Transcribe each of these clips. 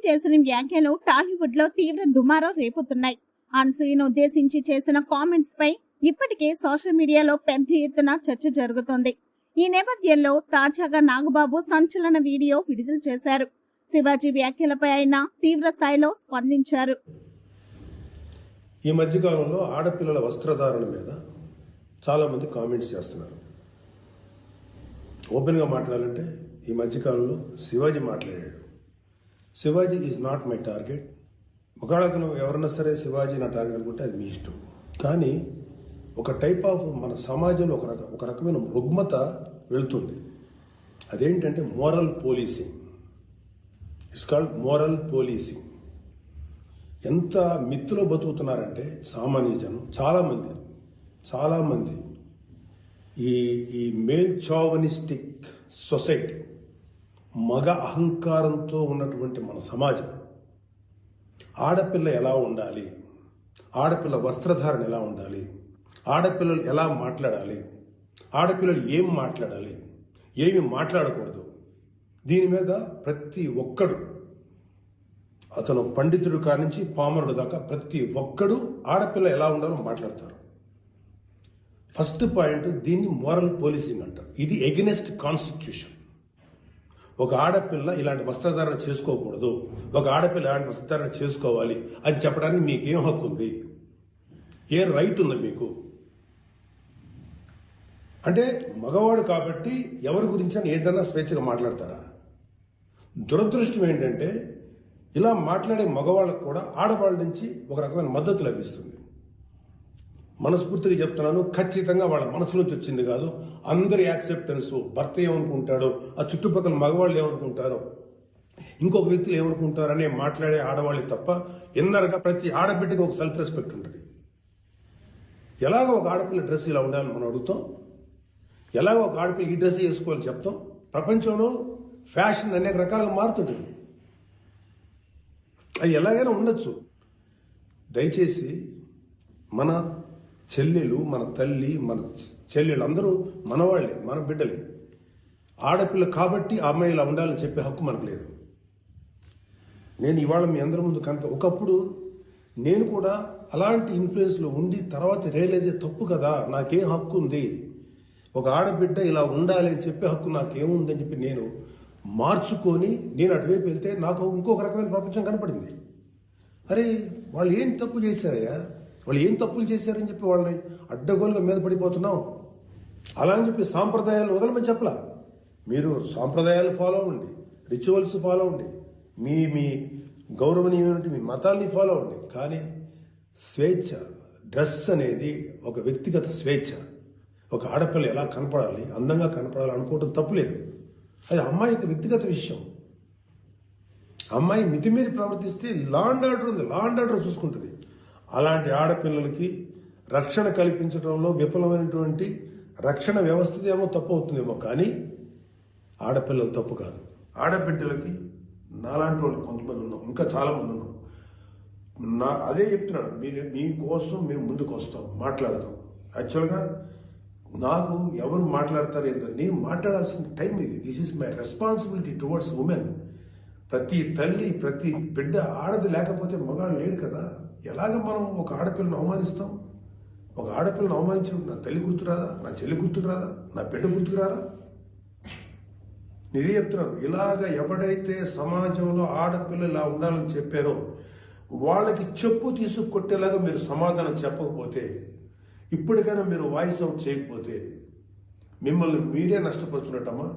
చేసిన వ్యాఖ్యలు టాలీవుడ్ లో తీవ్ర దుమారం రేపుతున్నాయి. అనసూయను ఉద్దేశించి చేసిన కామెంట్స్ పై ఇప్పటికే సోషల్ మీడియాలో పెద్ద ఎత్తున చర్చ జరుగుతోంది. ఈ నేపథ్యంలో తాజాగా నాగబాబు సంచలన వీడియో విడుదల చేశారు. శివాజీ వ్యాఖ్యలపై ఆయన తీవ్ర స్థాయిలో స్పందించారు. ఈ మధ్యకాలంలో ఆడపిల్లల వస్త్రధారణ మీద చాలా మంది కామెంట్స్ చేస్తున్నారు. ఓపెన్గా మాట్లాడాలంటే ఈ మధ్యకాలంలో శివాజీ మాట్లాడాడు. Shivaji is not my target. ఒకవేళ ఎవరన్నా సరే శివాజీ నా టార్గెట్ అనుకుంటే అది మీ ఇష్టం. కానీ ఒక టైప్ ఆఫ్ మన సమాజంలో ఒక రకమైన రుగ్మత వెళుతుంది. అదేంటంటే moral policing. It's called moral policing. ఎంత మిత్తులో బతుకుతున్నారంటే సామాన్య జనం చాలామంది ఈ మేల్ చావనిస్టిక్ సొసైటీ, మగ అహంకారంతో ఉన్నటువంటి మన సమాజం, ఆడపిల్ల ఎలా ఉండాలి, ఆడపిల్ల వస్త్రధారణ ఎలా ఉండాలి, ఆడపిల్లలు ఎలా మాట్లాడాలి, ఆడపిల్లలు ఏం మాట్లాడాలి, ఏమి మాట్లాడకూడదు, దీని మీద ప్రతి ఒక్కడు, అతను పండితుడు కానించి పామరుడు దాకా ప్రతి ఒక్కడు ఆడపిల్ల ఎలా ఉండాలో మాట్లాడతారు. ఫస్ట్ పాయింట్, దీన్ని మోరల్ పోలీసింగ్ అంటారు. ఇది ఎగెనెస్ట్ కాన్స్టిట్యూషన్. ఒక ఆడపిల్ల ఇలాంటి వస్త్రధారణ చేసుకోకూడదు, ఒక ఆడపిల్ల ఇలాంటి వస్త్రధారణ చేసుకోవాలి అని చెప్పడానికి మీకేం హక్కు ఉంది? ఏ రైట్ ఉంది మీకు? అంటే మగవాడు కాబట్టి ఎవరి గురించి అని ఏదైనా స్వేచ్ఛగా మాట్లాడతారా? దురదృష్టం ఏంటంటే ఇలా మాట్లాడే మగవాళ్ళకు కూడా ఆడవాళ్ళ నుంచి ఒక రకమైన మద్దతు లభిస్తుంది. మనస్ఫూర్తిగా చెప్తున్నాను, ఖచ్చితంగా వాళ్ళ మనసు నుంచి వచ్చింది కాదు. అందరి యాక్సెప్టెన్స్, భర్త ఏమనుకుంటాడో, ఆ చుట్టుపక్కల మగవాళ్ళు ఏమనుకుంటారో, ఇంకొక వ్యక్తులు ఏమనుకుంటారనే మాట్లాడే ఆడవాళ్ళు తప్ప ఎన్నరగా ప్రతి ఆడబిడ్డకి ఒక సెల్ఫ్ రెస్పెక్ట్ ఉంటుంది. ఎలాగో ఒక ఆడపిల్ల డ్రెస్ ఇలా ఉండాలని మనం అడుగుతాం, ఎలాగో ఒక ఆడపిల్ల ఈ డ్రెస్ వేసుకోవాలని చెప్తాం. ప్రపంచంలో ఫ్యాషన్ అనేక రకాలుగా మారుతుంటుంది. అది ఎలాగైనా ఉండొచ్చు. దయచేసి మన చెల్లెలు, మన తల్లి, మన చెల్లెలు అందరూ మనవాళ్లే, మన బిడ్డలే. ఆడపిల్ల కాబట్టి ఆ అమ్మాయి ఇలా ఉండాలని చెప్పే హక్కు మనకు లేదు. నేను ఇవాళ మీ అందరి ముందు ఒకప్పుడు నేను కూడా అలాంటి ఇన్ఫ్లుయెన్స్లో ఉండి తర్వాత రియలైజ్ అయ్యే తప్పు కదా, నాకేం హక్కు ఉంది, ఒక ఆడబిడ్డ ఇలా ఉండాలి అని చెప్పే హక్కు నాకేముందని చెప్పి నేను మార్చుకొని నేను అటువైపు వెళ్తే నాకు ఇంకొక రకమైన ప్రపంచం కనపడింది. అరే వాళ్ళు ఏం తప్పు చేశారయ్యా, వాళ్ళు ఏం తప్పులు చేశారని చెప్పి వాళ్ళని అడ్డగోలుగా మీద పడిపోతున్నాం. అలా అని చెప్పి సాంప్రదాయాలు వదలమని చెప్పలా. మీరు సాంప్రదాయాలు ఫాలో అవ్వండి, రిచువల్స్ ఫాలో అవ్వండి, మీ గౌరవనీయమైన మీ మతాల్ని ఫాలో అవ్వండి. కానీ స్వేచ్ఛ, డ్రెస్ అనేది ఒక వ్యక్తిగత స్వేచ్ఛ. ఒక ఆడపిల్ల ఎలా కనపడాలి, అందంగా కనపడాలి అనుకోవటం తప్పులేదు. అది అమ్మాయి వ్యక్తిగత విషయం. అమ్మాయి మితిమీరి ప్రవర్తిస్తే లా అండ్ ఆర్డర్ ఉంది, లా అండ్ ఆర్డర్ చూసుకుంటుంది. అలాంటి ఆడపిల్లలకి రక్షణ కల్పించడంలో విఫలమైనటువంటి రక్షణ వ్యవస్థ ఏమో తప్పు అవుతుందేమో, కానీ ఆడపిల్లలు తప్పు కాదు. ఆడబిడ్డలకి నాలాంటి వాళ్ళు కొంతమంది ఉన్నాం, ఇంకా చాలామంది ఉన్నాం. అదే చెప్తున్నాడు, మీకోసం మేము ముందుకు వస్తాం, మాట్లాడతాం. యాక్చువల్గా నాకు ఎవరు మాట్లాడతారు ఏదో, నేను మాట్లాడాల్సిన టైం ఇది. This is my responsibility towards women. ప్రతి తల్లి, ప్రతి బిడ్డ, ఆడది లేకపోతే మగాడు లేడు కదా. ఎలాగ మనం ఒక ఆడపిల్లను అవమానిస్తాం? ఒక ఆడపిల్లను అవమానించడం నా తల్లి గుర్తురాదా, నా చెల్లి గుర్తురాదా, నా బిడ్డ గుర్తుకురారా? ఇదే చెప్తున్నాను. ఇలాగ ఎవడైతే సమాజంలో ఆడపిల్ల ఇలా ఉండాలని చెప్పారో వాళ్ళకి చెప్పు తీసుకొట్టేలాగా మీరు సమాధానం చెప్పకపోతే, ఇప్పటికైనా మీరు వాయిస్ అవుట్ చేయకపోతే మిమ్మల్ని మీరే నష్టపరుచున్నట్టమ్మా.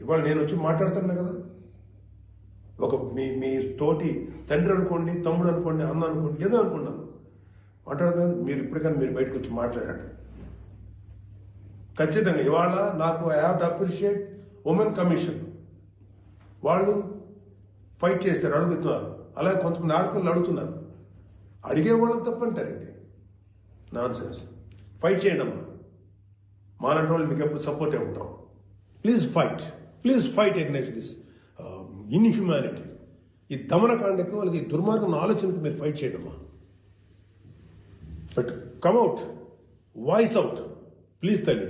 ఇవాళ నేను వచ్చి మాట్లాడుతున్నా కదా, ఒక మీ తోటి తండ్రి అనుకోండి, తమ్ముడు అనుకోండి, అన్న అనుకోండి, ఏదో అనుకున్నాను మాట్లాడుతున్నాను. మీరు ఇప్పటికైనా మీరు బయటకు వచ్చి మాట్లాడండి. ఖచ్చితంగా ఇవాళ నాకు I have to appreciate women commission. వాళ్ళు ఫైట్ చేస్తారు, అడుగుతున్నారు. అలాగే కొంతమంది ఆడపిల్లలు అడుగుతున్నారు. అడిగేవాళ్ళని తప్పంటారండి, నాన్ సెన్స్. ఫైట్ చేయండి అమ్మా, మాలాంటి వాళ్ళు మీకు ఎప్పుడు సపోర్టే ఉంటాం. Please fight against this inhumanity. ఈ దమనకాండకు వాళ్ళకి దుర్మార్గం ఆలోచనకు మీరు ఫైట్ చేయండి అమ్మా. But come out, voice out please తల్లి.